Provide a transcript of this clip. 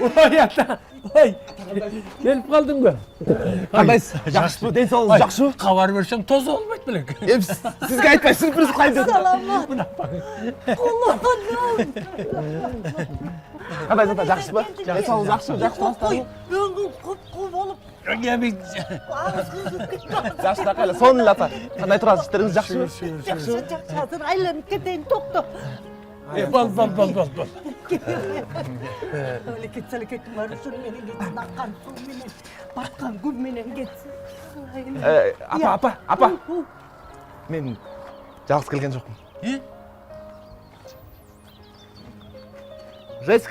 Ой, ата. Ой. Келіп қалдың ба? Қандайсыз? Жақсы ба? Денсаулығыңыз жақсы ба? Хабар берсең тоза болмайды білек. Сізге айтпай сюрприз қылайын дедім. Қандайсыз ата, жақсы ба? Денсаулығыңыз жақсы ба? Жақсы тұрасыздар ма? Құп-құп болып Жақсы тақайлы, соны ата. Қандай тұрасыз, іштеріңіз жақсы ма? жақсы қазір айланып кетейін тоқта. Бол. Өлекет сәлекеттің арысын менен кетсін, аққан су менен, батқан гүл менен кетсін. Апа. Мен жалғыз келген жоқпын.